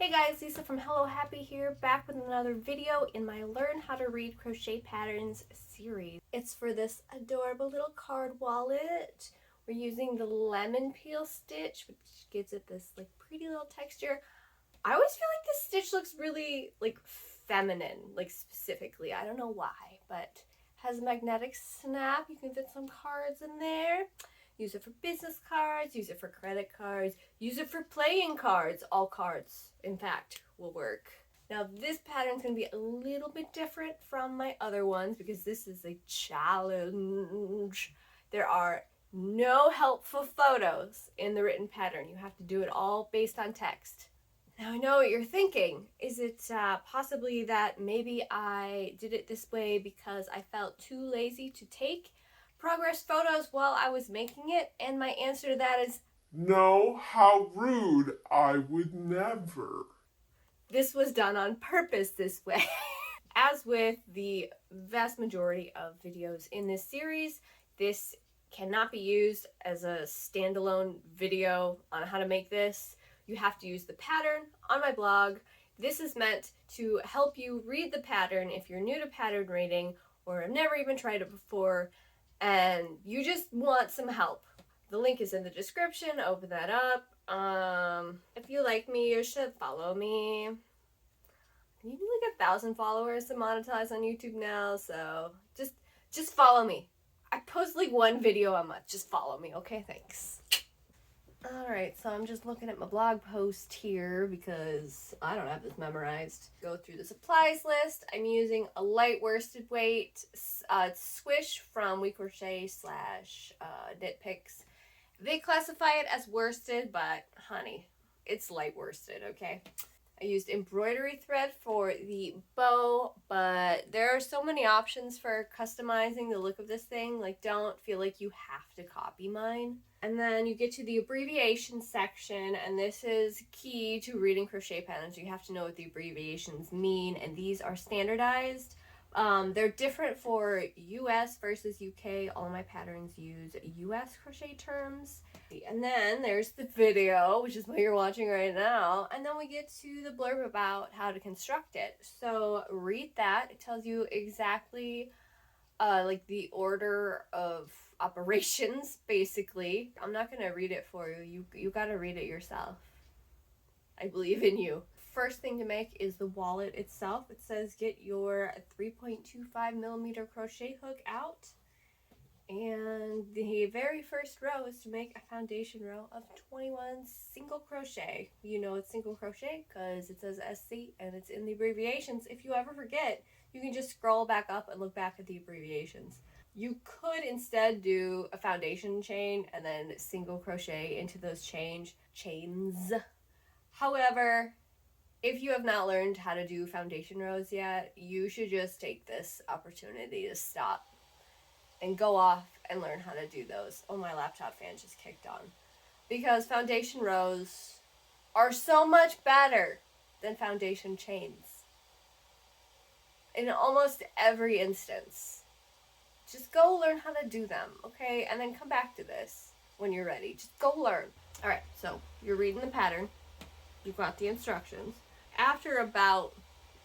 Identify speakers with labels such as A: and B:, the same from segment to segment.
A: Hey guys, Lisa from Hello Happy here, back with another video in my Learn How to Read Crochet Patterns series. It's for this adorable little card wallet. We're using the lemon peel stitch, which gives it this like pretty little texture. I always feel like this stitch looks really like feminine, like specifically. I don't know why, but has a magnetic snap. You can fit some cards in there. Use it for business cards, use it for credit cards, use it for playing cards. All cards, in fact, will work. Now this pattern is going to be a little bit different from my other ones because this is a challenge. There are no helpful photos in the written pattern. You have to do it all based on text. Now I know what you're thinking. Is it possibly that maybe I did it this way because I felt too lazy to take progress photos while I was making it? And my answer to that is
B: no, how rude. I would never.
A: this was done on purpose this way. As with the vast majority of videos in this series, this cannot be used as a standalone video on how to make this. You have to use the pattern on my blog. This is meant to help you read the pattern if you're new to pattern reading or have never even tried it before and you just want some help. The link is in the description. Open that up. If you like me, you should follow me. You need like 1,000 followers to monetize on YouTube now, so just follow me. I post like one video a month. Just follow me, okay? Thanks. Alright, so I'm just looking at my blog post here because I don't have this memorized. Go through the supplies list. I'm using a light worsted weight swish from We Crochet / Knit Picks. They classify it as worsted, but honey, it's light worsted, okay? I used embroidery thread for the bow, but there are so many options for customizing the look of this thing. Like, don't feel like you have to copy mine. And then you get to the abbreviations section, and this is key to reading crochet patterns. You have to know what the abbreviations mean, and these are standardized. They're different for US versus UK. All my patterns use US crochet terms. And then there's the video, which is what you're watching right now. And then we get to the blurb about how to construct it. So read that. It tells you exactly like the order of operations, basically. I'm not going to read it for you. You got to read it yourself. I believe in you. First thing to make is the wallet itself. It says get your 3.25 millimeter crochet hook out. And the very first row is to make a foundation row of 21 single crochet. You know it's single crochet because it says SC and it's in the abbreviations. If you ever forget, you can just scroll back up and look back at the abbreviations. You could instead do a foundation chain and then single crochet into those chains. However, if you have not learned how to do foundation rows yet, you should just take this opportunity to stop and go off and learn how to do those. Oh, my laptop fan just kicked on. Because foundation rows are so much better than foundation chains. In almost every instance. Just go learn how to do them, okay? And then come back to this when you're ready. Just go learn. Alright, so you're reading the pattern. You've got the instructions. After about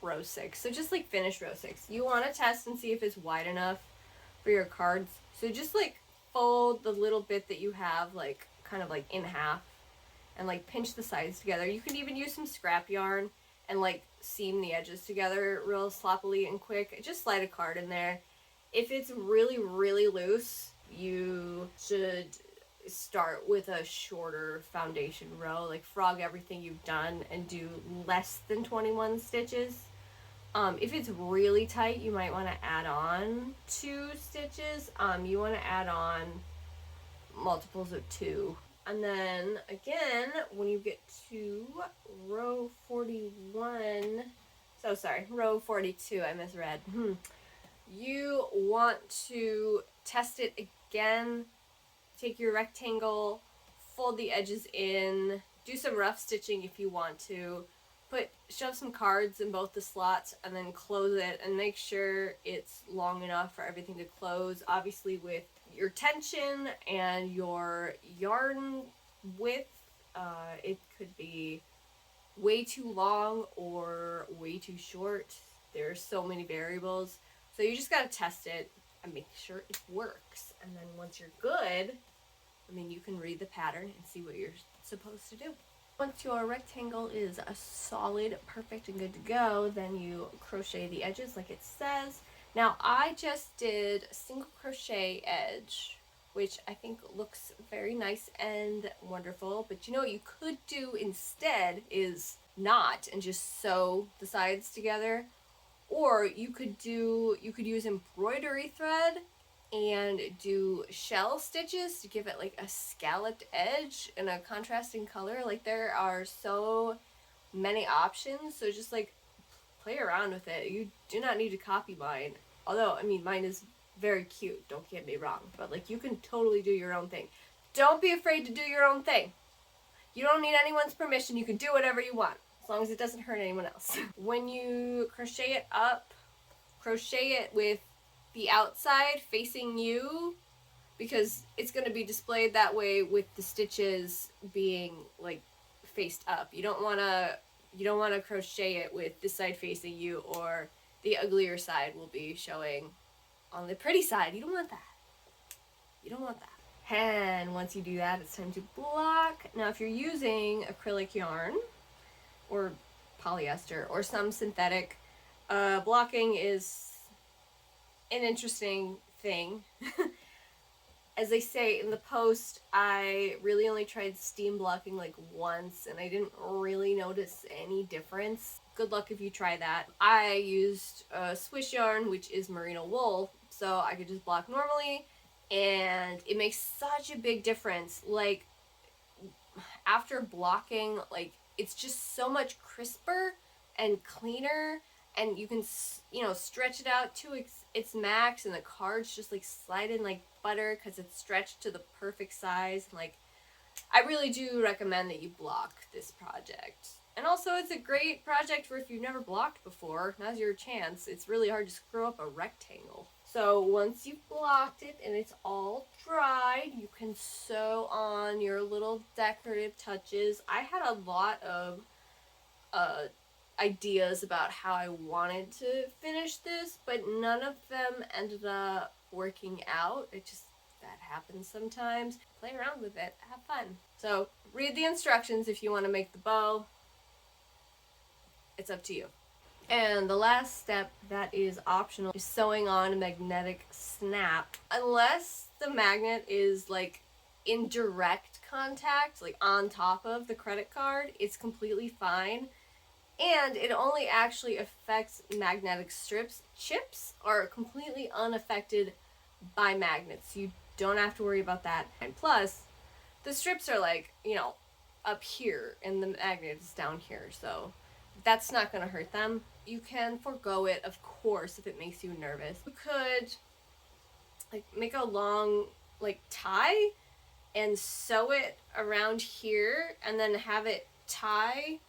A: row 6, so just like finish row 6, you want to test and see if it's wide enough for your cards. So just like fold the little bit that you have like kind of like in half and like pinch the sides together. You can even use some scrap yarn and like seam the edges together real sloppily and quick. Just slide a card in there. If it's really loose, you should start with a shorter foundation row, like frog everything you've done and do less than 21 stitches. If it's really tight, you might want to add on 2 stitches. You want to add on multiples of 2. And then again, when you get to row 41, row 42, I misread. You want to test it again. Take your rectangle, fold the edges in, do some rough stitching if you want to. Shove some cards in both the slots and then close it and make sure it's long enough for everything to close. Obviously with your tension and your yarn width, it could be way too long or way too short. There's so many variables. So you just gotta test it and make sure it works. And then once you're good, I mean, you can read the pattern and see what you're supposed to do. Once your rectangle is a solid, perfect, and good to go, then you crochet the edges like it says. Now, I just did a single crochet edge, which I think looks very nice and wonderful. But you know what you could do instead is knot and just sew the sides together. Or you could use embroidery thread and do shell stitches to give it like a scalloped edge and a contrasting color. Like, there are so many options, so just like play around with it. You do not need to copy mine, although I mean, mine is very cute, don't get me wrong, but like, you can totally do your own thing. Don't be afraid to do your own thing. You don't need anyone's permission. You can do whatever you want as long as it doesn't hurt anyone else. When you crochet it up, crochet it with the outside facing you, because it's going to be displayed that way with the stitches being like faced up. You don't want to crochet it with this side facing you, or the uglier side will be showing on the pretty side. You don't want that. You don't want that. And once you do that, it's time to block. Now, if you're using acrylic yarn or polyester or some synthetic, blocking is an interesting thing. As they say in the post, I really only tried steam blocking like once, and I didn't really notice any difference. Good luck if you try that. I used Swiss yarn, which is merino wool, so I could just block normally, and it makes such a big difference. Like, after blocking, like, it's just so much crisper and cleaner, and you can, you know, stretch it out to its max, and the cards just like slide in like butter because it's stretched to the perfect size. And like, I really do recommend that you block this project. And also, it's a great project for if you've never blocked before. Now's your chance. It's really hard to screw up a rectangle. So once you've blocked it and it's all dried, you can sew on your little decorative touches. I had a lot of ideas about how I wanted to finish this, but none of them ended up working out. It just, that happens sometimes. Play around with it, have fun. So read the instructions if you want to make the bow. It's up to you. And the last step that is optional is sewing on a magnetic snap. Unless the magnet is like in direct contact, like on top of the credit card, it's completely fine. And it only actually affects magnetic strips. Chips are completely unaffected by magnets. You don't have to worry about that. And plus, the strips are like, you know, up here, and the magnet is down here, so that's not going to hurt them. You can forego it, of course, if it makes you nervous. You could like make a long like tie and sew it around here, and then have it tie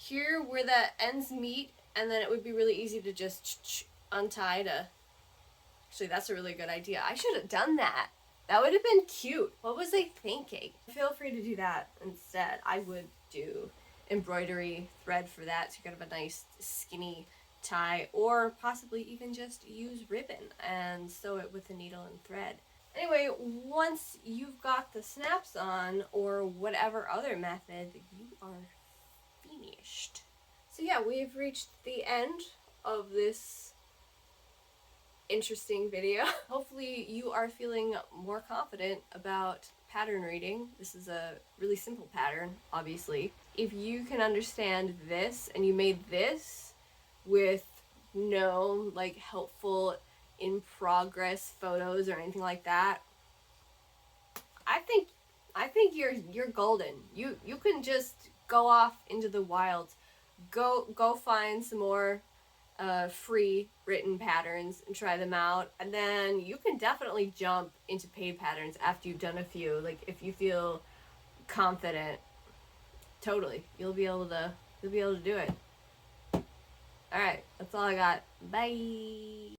A: here where the ends meet, and then it would be really easy to just untie to... Actually, that's a really good idea. I should have done that. That would have been cute. What was I thinking? Feel free to do that instead. I would do embroidery thread for that, so you could have a nice skinny tie, or possibly even just use ribbon and sew it with a needle and thread. Anyway, once you've got the snaps on, or whatever other method, you are finished. So yeah, we've reached the end of this interesting video. Hopefully you are feeling more confident about pattern reading. This is a really simple pattern, obviously. If you can understand this, and you made this with no like helpful in progress photos or anything like that, I think you're golden. You can just go off into the wild. Go find some more free written patterns and try them out, and then you can definitely jump into paid patterns after you've done a few. Like, if you feel confident, totally you'll be able to do it. All right, that's all I got. Bye.